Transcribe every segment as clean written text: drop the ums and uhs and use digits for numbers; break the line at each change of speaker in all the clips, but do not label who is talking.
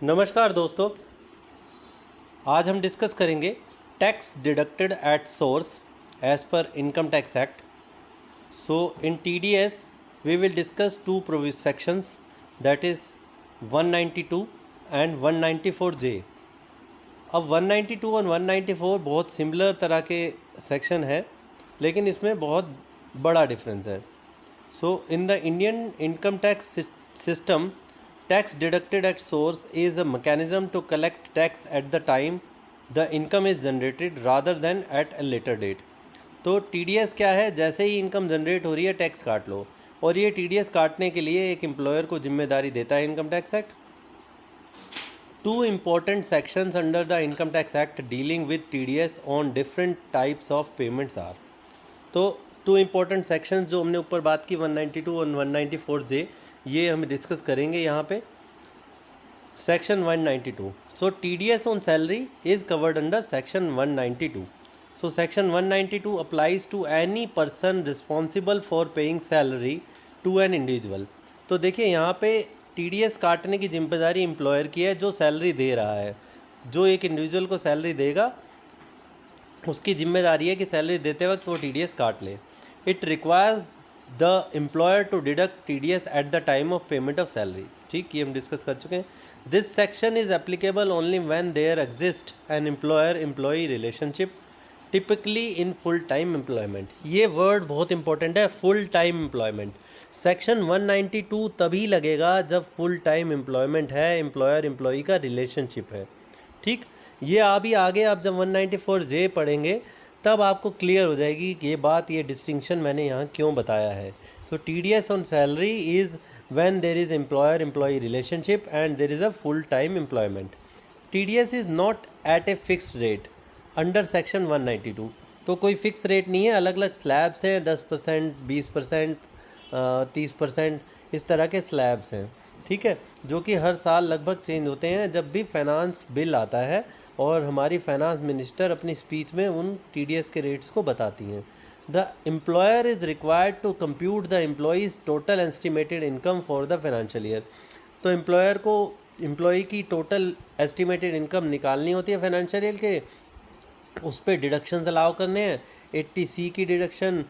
नमस्कार दोस्तों, आज हम डिस्कस करेंगे tax deducted at source as per income tax act. So in TDS we will discuss two sections, that is 192 and 194J. अब 192 और 194 बहुत सिमिलर तरह के सेक्शन है, लेकिन इसमें बहुत बड़ा डिफरेंस है. So in the Indian income tax system, tax deducted at source is a mechanism to collect tax at the time the income is generated rather than at a later date. तो TDS क्या है? जैसे ही income generate हो रही है tax काट लो, और ये TDS काटने के लिए एक एम्प्लॉयर को जिम्मेदारी देता है income tax act. Two important sections under the Income Tax Act dealing with TDS on different types of payments are. तो टू इम्पॉर्टेंट सेक्शंस जो हमने ऊपर बात की 192 और 194J, ये हम डिस्कस करेंगे यहाँ पे. Section 192. So TDS on salary is covered under section 192. So section 192 applies to any person responsible for paying salary to an individual. तो देखिए यहाँ पे TDS काटने की जिम्मेदारी एम्प्लॉयर की है जो सैलरी दे रहा है. जो एक इंडिविजुअल को सैलरी देगा उसकी जिम्मेदारी है कि सैलरी देते वक्त वो TDS काट ले. It requires the employer to deduct TDS at the time of payment of salary. ठीक, ये हम डिस्कस कर चुके हैं. This section is applicable only when there exist an employer employee relationship typically in full time employment. ये word बहुत important है, फुल टाइम एम्प्लॉयमेंट. सेक्शन 192 तभी लगेगा जब फुल टाइम एम्प्लॉयमेंट है, एम्प्लॉयर एम्प्लॉई का रिलेशनशिप है. ठीक, ये अभी आगे आप जब 194J पढ़ेंगे तब आपको क्लियर हो जाएगी कि ये बात, ये डिस्टिंक्शन मैंने यहाँ क्यों बताया है. तो TDS on salary is when there is employer employee relationship and there is a full time employment. TDS is not at a fixed rate under section 192. तो कोई फिक्स रेट नहीं है, अलग अलग स्लैब्स हैं, 10%, 20%, 30%, इस तरह के स्लैब्स हैं. ठीक है, जो कि हर साल लगभग चेंज होते हैं जब भी फाइनेंस बिल आता है, और हमारी फाइनेंस मिनिस्टर अपनी स्पीच में उन TDS के रेट्स को बताती हैं. The employer is required to compute the employee's total estimated income for the financial year. तो एम्प्लॉयर को एम्प्लॉई की टोटल एस्टिमेटेड इनकम निकालनी होती है फाइनेंशियल ईयर के. उस पर डिडक्शंस अलाउ करने हैं. 80C की डिडक्शन,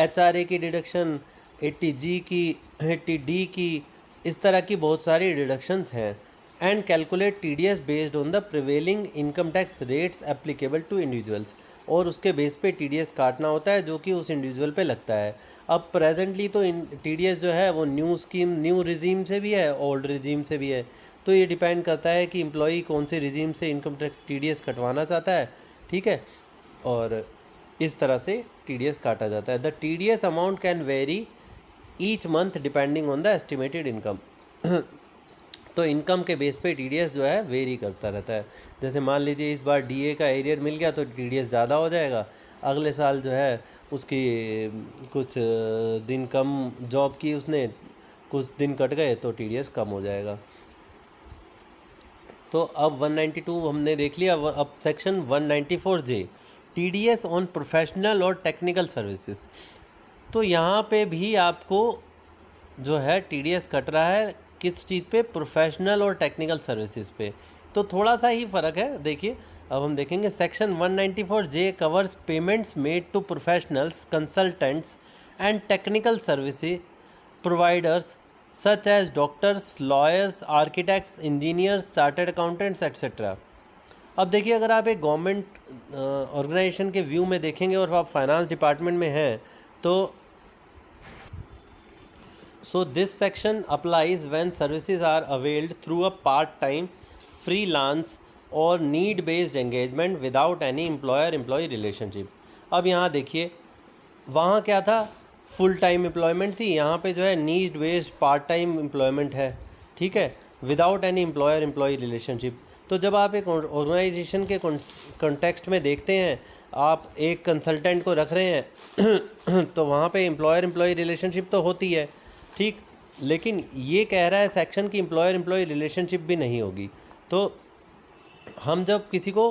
HRA की डिडक्शन, 80G की, 80D की, इस तरह की बहुत सारी डिडक्शंस हैं. And calculate TDS based on the prevailing income tax rates applicable to individuals. और उसके बेस पे TDS काटना होता है जो कि उस इंडिविजुअल पे लगता है. अब प्रेजेंटली तो TDS जो है वो न्यू स्कीम, न्यू रिजीम से भी है, ओल्ड रिजीम से भी है. तो ये डिपेंड करता है कि एम्प्लॉई कौन से रिजीम से इनकम टैक्स TDS कटवाना चाहता है. ठीक है, और इस तरह से TDS काटा जाता है. The TDS amount can very each month depending on the estimated income. तो इनकम के बेस पे TDS जो है वेरी करता रहता है. जैसे मान लीजिए इस बार DA का एरियर मिल गया तो TDS ज़्यादा हो जाएगा. अगले साल जो है उसकी कुछ दिन कम जॉब की, उसने कुछ दिन कट गए तो TDS कम हो जाएगा. तो अब 192 हमने देख लिया. अब section 194J, TDS on professional और टेक्निकल सर्विसेज. तो यहाँ पे भी आपको जो है TDS कट रहा है किस चीज़ पे? प्रोफेशनल और टेक्निकल सर्विसेज पे. तो थोड़ा सा ही फ़र्क है. देखिए, अब हम देखेंगे section 194J covers payments made to professionals, consultants and technical services providers such as doctors, lawyers, architects, engineers, chartered accountants etcetera. अब देखिए, अगर आप एक गवर्नमेंट ऑर्गेनाइजेशन के व्यू में देखेंगे और आप फाइनेंस डिपार्टमेंट में हैं तो so this section applies when services are availed through a part-time, freelance or need-based engagement without any employer-employee relationship. अब यहाँ देखिए, वहाँ क्या था? फुल टाइम एम्प्लॉयमेंट थी. यहाँ पे जो है need based part time employment है. ठीक है, without any employer employee relationship. तो जब आप एक ऑर्गेनाइजेशन के कॉन्टेक्स्ट में देखते हैं, आप एक कंसल्टेंट को रख रहे हैं तो वहाँ पे एम्प्लॉयर एम्प्लॉई रिलेशनशिप तो होती है. ठीक, लेकिन ये कह रहा है सेक्शन की एम्प्लॉयर एम्प्लॉई रिलेशनशिप भी नहीं होगी. तो हम जब किसी को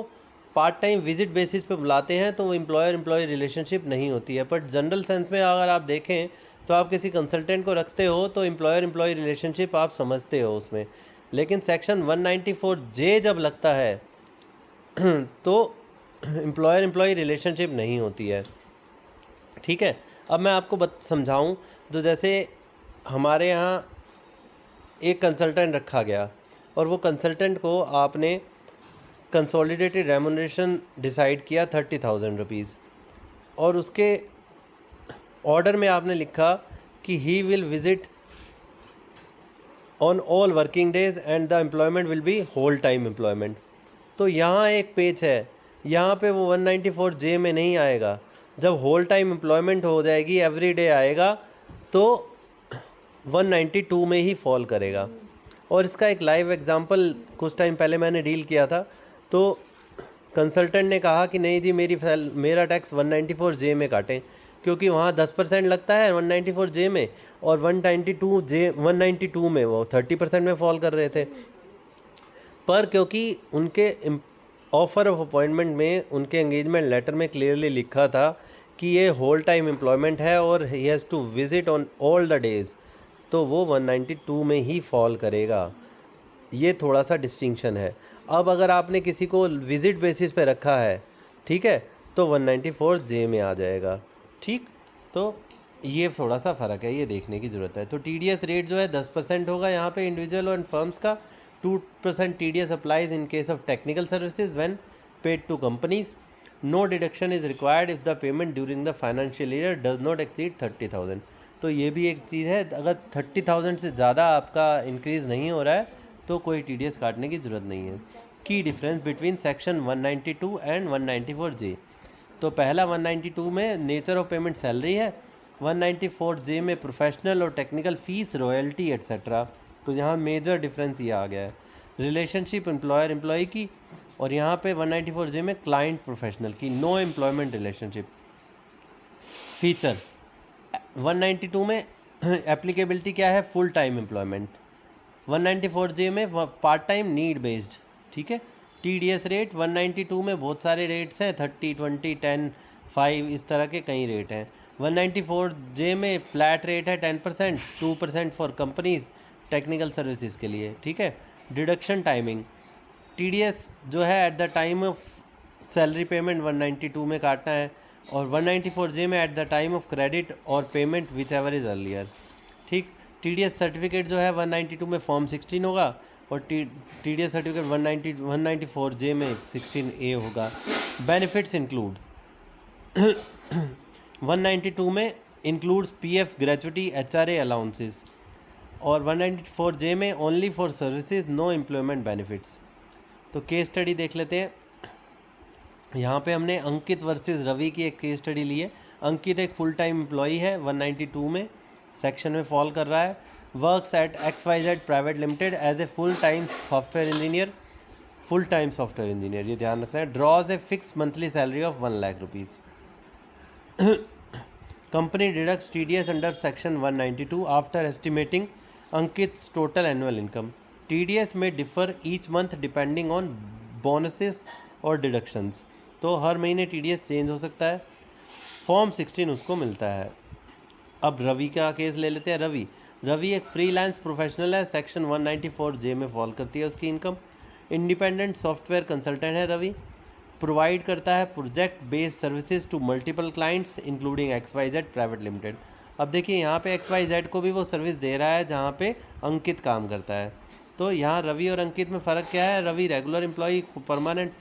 पार्ट टाइम विजिट बेसिस पे बुलाते हैं तो वो एम्प्लॉयर एम्प्लॉय रिलेशनशिप नहीं होती है. बट जनरल सेंस में अगर आप देखें तो आप किसी कंसल्टेंट को रखते हो तो एम्प्लॉयर एम्प्लॉय रिलेशनशिप आप समझते हो उसमें. लेकिन सेक्शन 194J जब लगता है तो एम्प्लॉयर एम्प्लॉई रिलेशनशिप नहीं होती है। ठीक है, अब मैं आपको समझाऊं। तो जैसे हमारे यहाँ एक कंसल्टेंट रखा गया और वो कंसल्टेंट को आपने कंसोलिडेटेड रेमुनरेशन डिसाइड किया 30,000 रुपीज़, और उसके ऑर्डर में आपने लिखा कि he will visit on all working days and the employment will be whole time employment. तो यहाँ एक पेज है, यहाँ पे वो 194J में नहीं आएगा। जब होल टाइम एम्प्लॉयमेंट हो जाएगी, एवरी डे आएगा, तो 192 में ही फॉल करेगा। और इसका एक लाइव एग्जांपल कुछ टाइम पहले मैंने डील किया था। तो कंसल्टेंट ने कहा कि नहीं जी, मेरा टैक्स 194J में काटें, क्योंकि वहाँ 10% लगता है 194J में, और 192 में वो 30% में फॉल कर रहे थे। पर क्योंकि उनके ऑफ़र ऑफ अपॉइंटमेंट में, उनके एंगेजमेंट लेटर में क्लियरली लिखा था कि ये होल टाइम एम्प्लॉयमेंट है और he has to visit on all the days, तो वो 192 में ही फॉल करेगा। ये थोड़ा सा डिस्टिंक्शन है। अब अगर आपने किसी को विज़िट बेसिस पे रखा है, ठीक है, तो 194J में आ जाएगा। ठीक, तो ये थोड़ा सा फ़र्क है, ये देखने की ज़रूरत है। तो TDS रेट जो है 10% होगा यहाँ पे इंडिविजुअल एंड फर्म्स का। 2% TDS applies in case of technical services when paid to companies. No deduction is required if the payment during the financial year does not exceed 30,000। तो ये भी एक चीज़ है, अगर 30,000 से ज़्यादा आपका इंक्रीज़ नहीं हो रहा है तो कोई TDS काटने की ज़रूरत नहीं है। की difference between section 192 and 194J। तो पहला 192 में नेचर ऑफ पेमेंट सैलरी है, 194J में प्रोफेशनल और टेक्निकल फीस, रॉयल्टी एट्सेट्रा। तो यहाँ मेजर डिफरेंस ये आ गया है, रिलेशनशिप एम्प्लॉयर एम्प्लॉई की, और यहाँ पे 194J में क्लाइंट प्रोफेशनल की, नो एम्प्लॉयमेंट रिलेशनशिप। फीचर 192 में एप्लीकेबिलिटी क्या है, फुल टाइम एम्प्लॉयमेंट। 194J में पार्ट टाइम नीड बेस्ड। ठीक है, TDS रेट 192 में बहुत सारे रेट्स हैं, 30, 20, 10, 5, इस तरह के कई रेट हैं। 194J में फ्लैट रेट है 10%, 2% फॉर कंपनीज टेक्निकल सर्विसेज के लिए। ठीक है, डिडक्शन टाइमिंग, TDS जो है at the time of salary payment 192 में काटना है, और 194J में at the time of credit और payment which ever is earlier. ठीक, TDS सर्टिफिकेट जो है 192 में फॉर्म 16 होगा, और TDS सर्टिफिकेट 194J में 16A होगा। बेनिफिट्स इंक्लूड 192 में includes PF gratuity HRA allowances, और 194J में only for services, know employment benefits. तो केस स्टडी देख लेते हैं। यहाँ पे हमने अंकित वर्सेस रवि की एक केस स्टडी ली है। अंकित एक फुल टाइम एम्प्लॉई है, 192 में सेक्शन में फॉल कर रहा है। Works at XYZ private limited as a full time software engineer, full time software engineer, ये ध्यान रखना है। Draws a fix monthly salary of 1 lakh rupees. Company deducts TDS under section 192 after estimating Ankit's total annual income. TDS में differ each month depending on bonuses और deductions. तो हर महीने TDS change हो सकता है। फॉर्म 16 उसको मिलता है। अब रवि का केस ले लेते हैं। रवि एक फ्रीलांस प्रोफेशनल है, सेक्शन 194J में फॉल करती है उसकी इनकम। इंडिपेंडेंट सॉफ्टवेयर कंसल्टेंट है रवि, प्रोवाइड करता है project based services to multiple clients including XYZ private limited. अब देखिए यहाँ पे XYZ को भी वो सर्विस दे रहा है जहाँ पे अंकित काम करता है। तो यहाँ रवि और अंकित में फ़र्क क्या है, Ravi regular employee permanent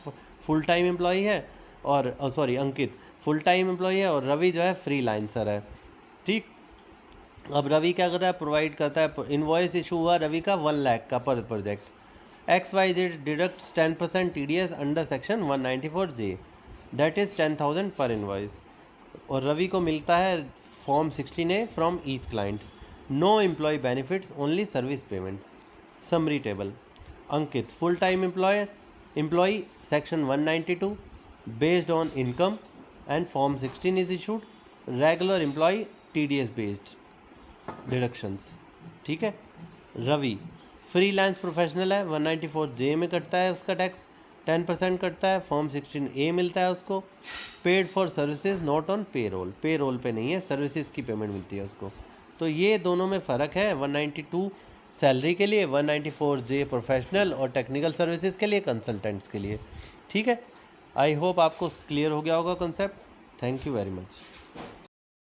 full time employee है, और अंकित फुल टाइम एम्प्लॉई है, और रवि जो है फ्रीलांसर है। ठीक, अब रवि क्या करता है, प्रोवाइड करता है, इनवॉइस इशू हुआ रवि का 1 लाख का पर project. XYZ deducts 10% TDS under section 194J, that is 10,000 पर इनवॉइस, और रवि को मिलता है form 16A from each client. No employee benefits, only service payment. Summary table, Ankit full time employee section 192 based on income and form 16 is issued. Regular employee TDS based deductions. ठीक है, Ravi freelance professional है, 194J में कटता है उसका tax, 10% कटता है, form 16A मिलता है उसको। Paid for services not on payroll पे नहीं है, सर्विसेज की पेमेंट मिलती है उसको। तो ये दोनों में फ़र्क है। 192 सैलरी के लिए, 194J प्रोफेशनल और टेक्निकल सर्विसेज के लिए, कंसल्टेंट्स के लिए। ठीक है, आई होप आपको क्लियर हो गया होगा concept. Thank you very much.